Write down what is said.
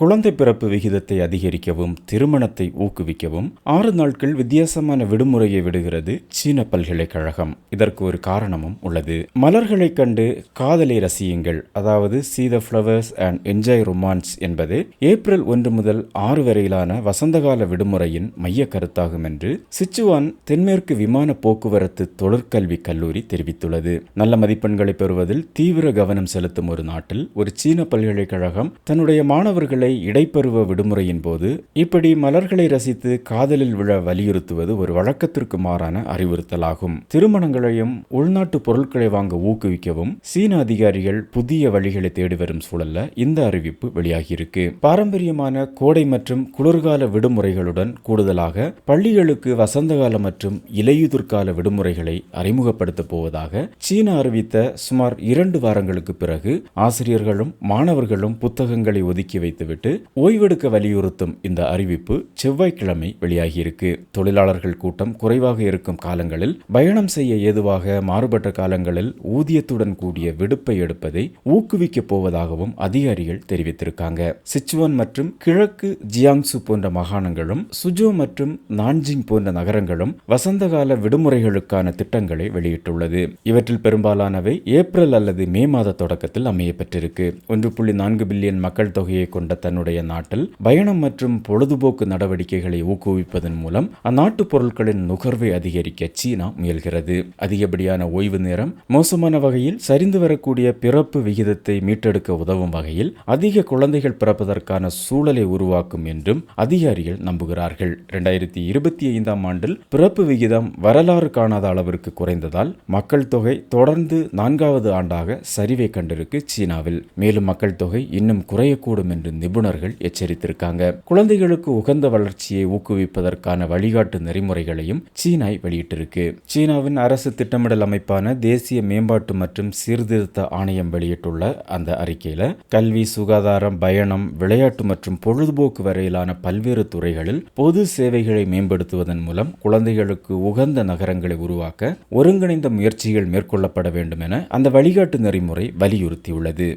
குழந்தை பிறப்பு விகிதத்தை அதிகரிக்கவும் திருமணத்தை ஊக்குவிக்கவும் 6 நாட்கள் வித்தியாசமான விடுமுறையை விடுகிறது சீன பல்கலைக்கழகம். இதற்கு ஒரு காரணமும் உள்ளது. மலர்களைக் கண்டு காதலை ரசியுங்கள், அதாவது see the flowers and enjoy romance என்பது ஏப்ரல் 1 முதல் 6 வரையிலான வசந்தகால விடுமுறையின் மைய கருத்தாகும் என்று சிச்சுவான் தென்மேற்கு விமான போக்குவரத்து தொழிற்கல்வி கல்லூரி தெரிவித்துள்ளது. நல்ல மதிப்பெண்களை பெறுவதில் தீவிர கவனம் செலுத்தும் ஒரு நாட்டில் ஒரு சீன பல்கலைக்கழகம் தன்னுடைய மாணவர்களை இடைப்பருவ விடுமுறையின் போது இப்படி மலர்களை ரசித்து காதலில் விழ வலியுறுத்துவது ஒரு வழக்கத்திற்கு மாறான அறிவுறுத்தலாகும். திருமணங்களையும் உள்நாட்டு பொருட்களை வாங்க ஊக்குவிக்கவும் சீன அதிகாரிகள் புதிய வழிகளை தேடி வரும் சூழல்ல இந்த அறிவிப்பு வெளியாகியிருக்கு. பாரம்பரியமான கோடை மற்றும் குளிர்கால விடுமுறைகளுடன் கூடுதலாக பள்ளிகளுக்கு வசந்தகால மற்றும் இலையுதிர்கால விடுமுறைகளை அறிமுகப்படுத்த போவதாக சீனா அறிவித்த சுமார் 2 வாரங்களுக்கு பிறகு ஆசிரியர்களும் மாணவர்களும் புத்தகங்களை ஒதுக்கி வைத்துவிட்டு ஓய்வெடுக்க வலியுறுத்தும் இந்த அறிவிப்பு செவ்வாய்க்கிழமை வெளியாகியிருக்கு. தொழிலாளர்கள் கூட்டம் குறைவாக இருக்கும் காலங்களில் பயணம் செய்ய ஏதுவாக மாறுபட்ட காலங்களில் ஊதியத்துடன் கூடிய விடுப்பை எடுப்பதை ஊக்குவிக்கப் போவதாகவும் அதிகாரிகள் தெரிவித்திருக்காங்க. சிச்சுவான் மற்றும் கிழக்கு ஜியாங்சு போன்ற மாகாணங்களும் சுஜோ மற்றும் நான்ஜிங் போன்ற நகரங்களும் வசந்தகால விடுமுறைகளுக்கான திட்டங்களை வெளியிட்டுள்ளது. இவற்றில் பெரும்பாலானவை ஏப்ரல் அல்லது மே மாத தொடக்கத்தில் அமைய பெற்றிருக்கு. 1.4 பில்லியன் மக்கள் தொகையை கொண்ட தன்னுடைய நாட்டில் பயணம் மற்றும் பொழுதுபோக்கு நடவடிக்கைகளை ஊக்குவிப்பதன் மூலம் அந்நாட்டு பொருட்களின் நுகர்வை அதிகரிக்க சீனா முயல்கிறது. அதிகப்படியான ஓய்வு நேரம் மோசமான வகையில் சரிந்து வரக்கூடிய பிறப்பு விகிதத்தை மீட்டெடுக்க உதவும் வகையில் அதிக குழந்தைகள் பிறப்பதற்கான சூழலை உருவாக்கும் என்றும் அதிகாரிகள் நம்புகிறார்கள். 2025ஆம் ஆண்டில் பிறப்பு விகிதம் வரலாறு காணாத அளவிற்கு குறைந்ததால் மக்கள் தொகை தொடர்ந்து 4வது ஆண்டாக சரிவை கண்டிருக்கு சீனாவில். மேலும் மக்கள் தொகை இன்னும் குறையக்கூடும் என்று நிபுணர்கள் எச்சரித்திருக்காங்க. குழந்தைகளுக்கு உகந்த வளர்ச்சியை ஊக்குவிப்பதற்கான வழிகாட்டு நெறிமுறைகளையும் சீனா வெளியிட்டிருக்கு. சீனாவின் அரசு திட்டமிடல் அமைப்பான தேசிய மேம்பாட்டு மற்றும் சீர்திருத்த ஆணையம் வெளியிட்டுள்ள அந்த அறிக்கையில கல்வி, சுகாதாரம், பயணம், விளையாட்டு மற்றும் பொழுதுபோக்கு வரையிலான பல்வேறு துறைகளில் பொது சேவைகளை மேம்படுத்துவதன் மூலம் குழந்தைகளுக்கு உகந்த நகரங்களை உருவாக்க ஒருங்கிணைந்த முயற்சிகள் மேற்கொள்ளப்பட வேண்டும் என அந்த வழிகாட்டு நெறிமுறை வலியுறுத்தியுள்ளது.